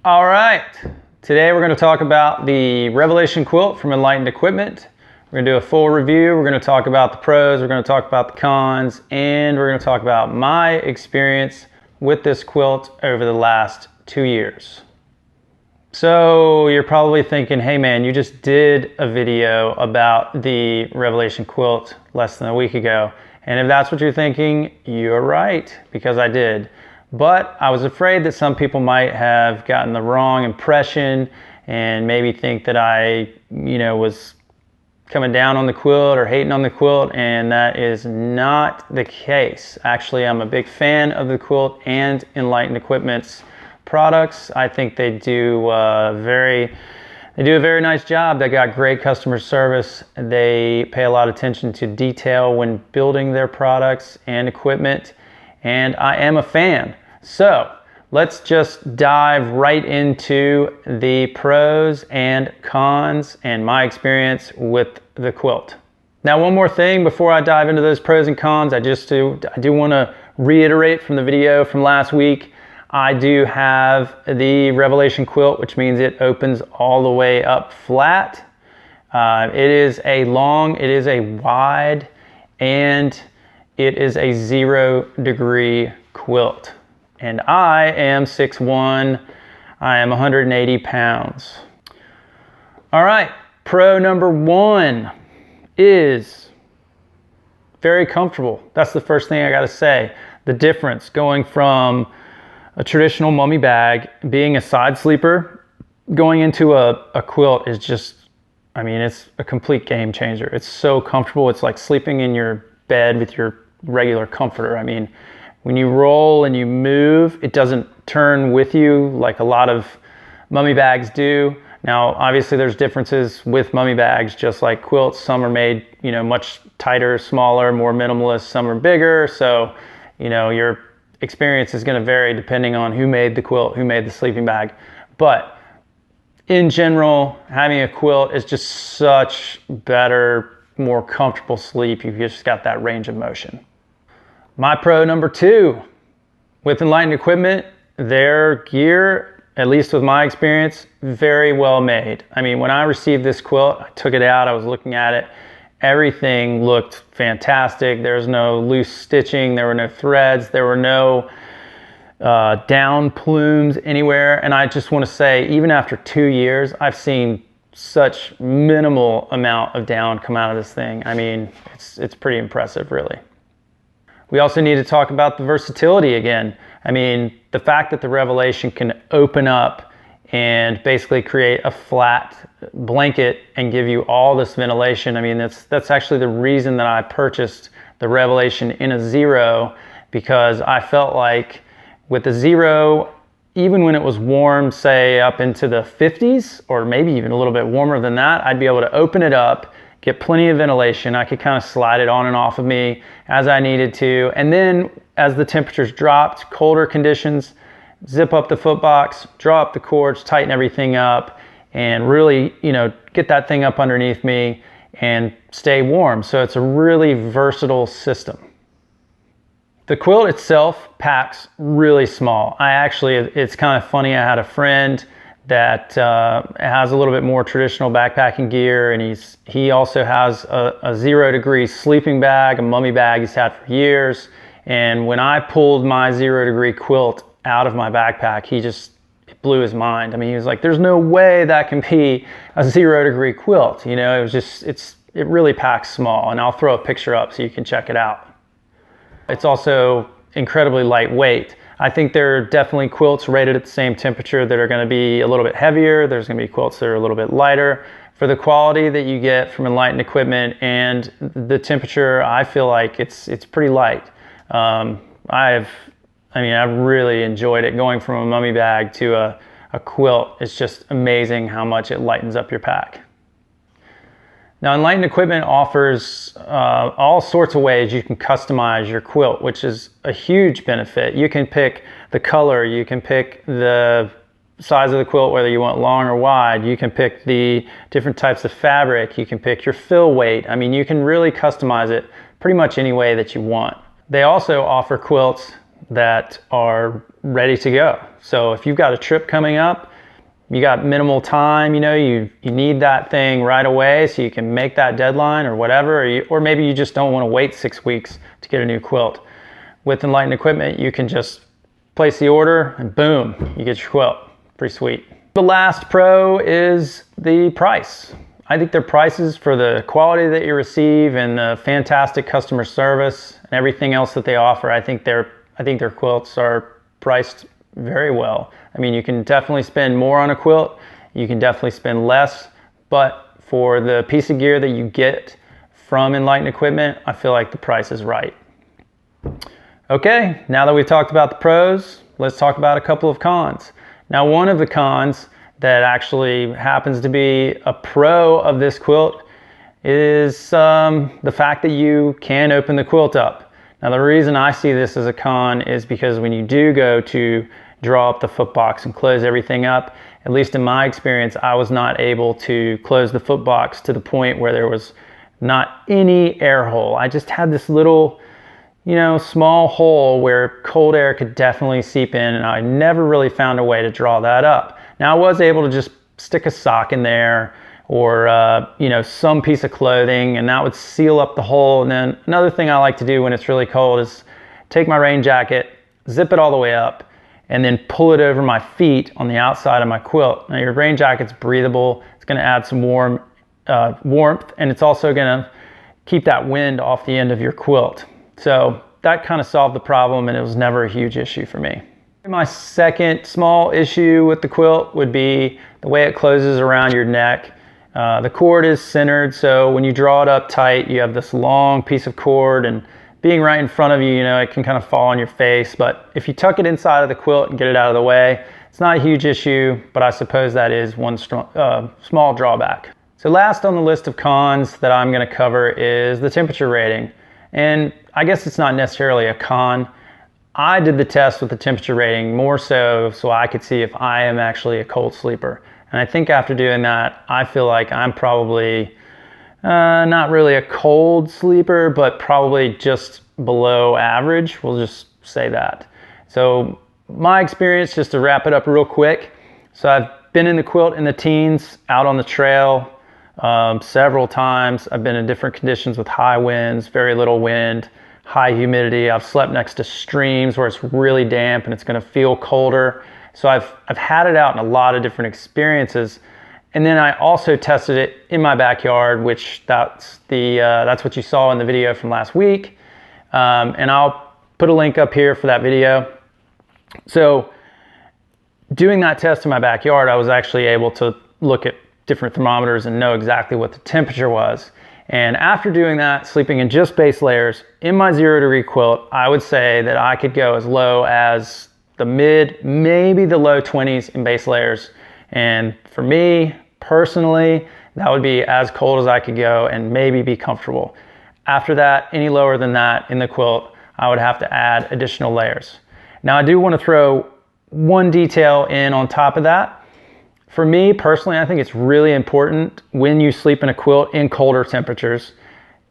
All right, today we're going to talk about the Revelation quilt from Enlightened Equipment. We're going to do a full review. We're going to talk about the pros, we're going to talk about the cons, and we're going to talk about my experience with this quilt over the last 2 years. So you're probably thinking, hey man, you just did a video about the Revelation quilt less than a week ago. And if that's what you're thinking, you're right, because I did. But I was afraid that some people might have gotten the wrong impression and maybe think that I, was coming down on the quilt or hating on the quilt, and that is not the case. Actually, I'm a big fan of the quilt and Enlightened Equipment's products. I think they do a very nice job. They got great customer service. They pay a lot of attention to detail when building their products and equipment, and I am a fan. So let's just dive right into the pros and cons and my experience with the quilt. Now, one more thing before I dive into those pros and cons, I do want to reiterate from the video from last week. I do have the Revelation quilt, which means it opens all the way up flat. It is a long, it is a wide, and it is a 0-degree quilt. And I am 6'1", I am 180 pounds. All right, pro number one is very comfortable. That's the first thing I gotta say. The difference going from a traditional mummy bag, being a side sleeper, going into a quilt is just, it's a complete game changer. It's so comfortable. It's like sleeping in your bed with your regular comforter. When you roll and you move, it doesn't turn with you like a lot of mummy bags do. Now, obviously there's differences with mummy bags, just like quilts. Some are made, much tighter, smaller, more minimalist. Some are bigger. So, your experience is going to vary depending on who made the quilt, who made the sleeping bag. But in general, having a quilt is just such better, more comfortable sleep. You've just got that range of motion. My pro number two, with Enlightened Equipment, their gear, at least with my experience, very well made. When I received this quilt, I took it out, I was looking at it, everything looked fantastic. There was no loose stitching, there were no threads, there were no down plumes anywhere. And I just want to say, even after 2 years, I've seen such minimal amount of down come out of this thing. It's pretty impressive, really. We also need to talk about the versatility again. The fact that the Revelation can open up and basically create a flat blanket and give you all this ventilation. That's actually the reason that I purchased the Revelation in a 0, because I felt like with the 0, even when it was warm, say up into the 50s, or maybe even a little bit warmer than that, I'd be able to open it up, get plenty of ventilation. I could kind of slide it on and off of me as I needed to. And then as the temperatures dropped, colder conditions, zip up the foot box, draw up the cords, tighten everything up, and really, get that thing up underneath me and stay warm. So it's a really versatile system. The quilt itself packs really small. It's kind of funny, I had a friend that has a little bit more traditional backpacking gear, and he also has a 0-degree sleeping bag, a mummy bag he's had for years. And when I pulled my 0-degree quilt out of my backpack, it blew his mind. He was like, there's no way that can be a 0-degree quilt. It really packs small, and I'll throw a picture up so you can check it out. It's also incredibly lightweight. I think there are definitely quilts rated at the same temperature that are going to be a little bit heavier. There's going to be quilts that are a little bit lighter. For the quality that you get from Enlightened Equipment and the temperature, I feel like it's pretty light. I've really enjoyed it. Going from a mummy bag to a quilt, it's just amazing how much it lightens up your pack. Now, Enlightened Equipment offers all sorts of ways you can customize your quilt, which is a huge benefit. You can pick the color, you can pick the size of the quilt, whether you want long or wide, you can pick the different types of fabric, you can pick your fill weight. You can really customize it pretty much any way that you want. They also offer quilts that are ready to go. So if you've got a trip coming up, you got minimal time, you know, you need that thing right away so you can make that deadline or whatever, or maybe you just don't want to wait 6 weeks to get a new quilt. With Enlightened equipment, you can just place the order and boom, you get your quilt. Pretty sweet. The last pro is the price. I think their prices for the quality that you receive and the fantastic customer service and everything else that they offer, I think their quilts are priced very well. I mean, you can definitely spend more on a quilt, you can definitely spend less, but for the piece of gear that you get from Enlightened equipment, I feel like the price is right. Okay, now that we've talked about the pros, let's talk about a couple of cons. Now, one of the cons that actually happens to be a pro of this quilt is the fact that you can open the quilt up. Now, the reason I see this as a con is because when you do go to draw up the foot box and close everything up, at least in my experience, I was not able to close the foot box to the point where there was not any air hole. I just had this little, you know, small hole where cold air could definitely seep in, and I never really found a way to draw that up. Now, I was able to just stick a sock in there or, you know, some piece of clothing, and that would seal up the hole. And then another thing I like to do when it's really cold is take my rain jacket, zip it all the way up, and then pull it over my feet on the outside of my quilt. Now, your rain jacket's breathable. It's going to add some warmth, and it's also going to keep that wind off the end of your quilt. So that kind of solved the problem, and it was never a huge issue for me. My second small issue with the quilt would be the way it closes around your neck. The cord is centered, so when you draw it up tight, you have this long piece of cord, and being right in front of you, you know, it can kind of fall on your face. But if you tuck it inside of the quilt and get it out of the way, it's not a huge issue, but I suppose that is one small drawback. So last on the list of cons that I'm going to cover is the temperature rating. And I guess it's not necessarily a con. I did the test with the temperature rating more so I could see if I am actually a cold sleeper. And I think after doing that, I feel like I'm probably not really a cold sleeper, but probably just below average. We'll just say that. So my experience, just to wrap it up real quick. So I've been in the quilt in the teens, out on the trail several times. I've been in different conditions with high winds, very little wind, high humidity. I've slept next to streams where it's really damp and it's going to feel colder. So I've had it out in a lot of different experiences. And then I also tested it in my backyard, which that's what you saw in the video from last week. And I'll put a link up here for that video. So doing that test in my backyard, I was actually able to look at different thermometers and know exactly what the temperature was. And after doing that, sleeping in just base layers in my 0-degree quilt, I would say that I could go as low as the mid, maybe the low 20s in base layers. And for me personally, that would be as cold as I could go and maybe be comfortable. After that, any lower than that in the quilt, I would have to add additional layers. Now, I do want to throw one detail in on top of that. For me personally, I think it's really important when you sleep in a quilt in colder temperatures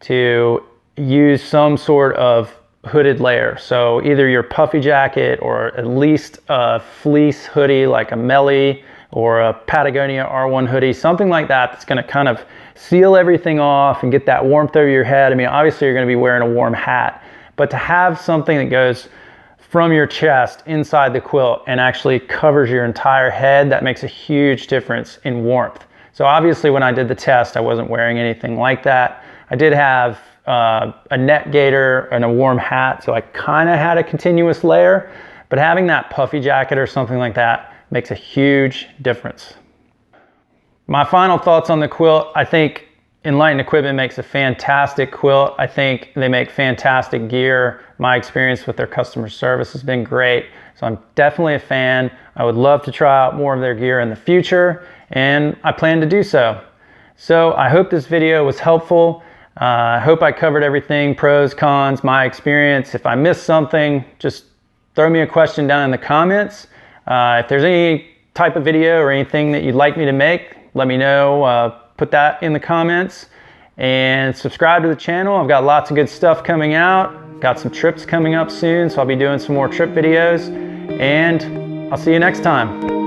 to use some sort of hooded layer. So either your puffy jacket or at least a fleece hoodie like a Melly or a Patagonia R1 hoodie, something like that that's going to kind of seal everything off and get that warmth over your head. I mean, obviously you're going to be wearing a warm hat, but to have something that goes from your chest inside the quilt and actually covers your entire head, that makes a huge difference in warmth. So obviously when I did the test, I wasn't wearing anything like that. I did have a net gaiter and a warm hat, so I kind of had a continuous layer, but having that puffy jacket or something like that makes a huge difference. My final thoughts on the quilt: I think Enlightened equipment makes a fantastic quilt. I think they make fantastic gear. My experience with their customer service has been great, so I'm definitely a fan. I would love to try out more of their gear in the future, and I plan to do so. So I hope this video was helpful. I hope I covered everything, pros, cons, my experience. If I missed something, just throw me a question down in the comments. If there's any type of video or anything that you'd like me to make, let me know. Put that in the comments and subscribe to the channel. I've got lots of good stuff coming out. Got some trips coming up soon, so I'll be doing some more trip videos, and I'll see you next time.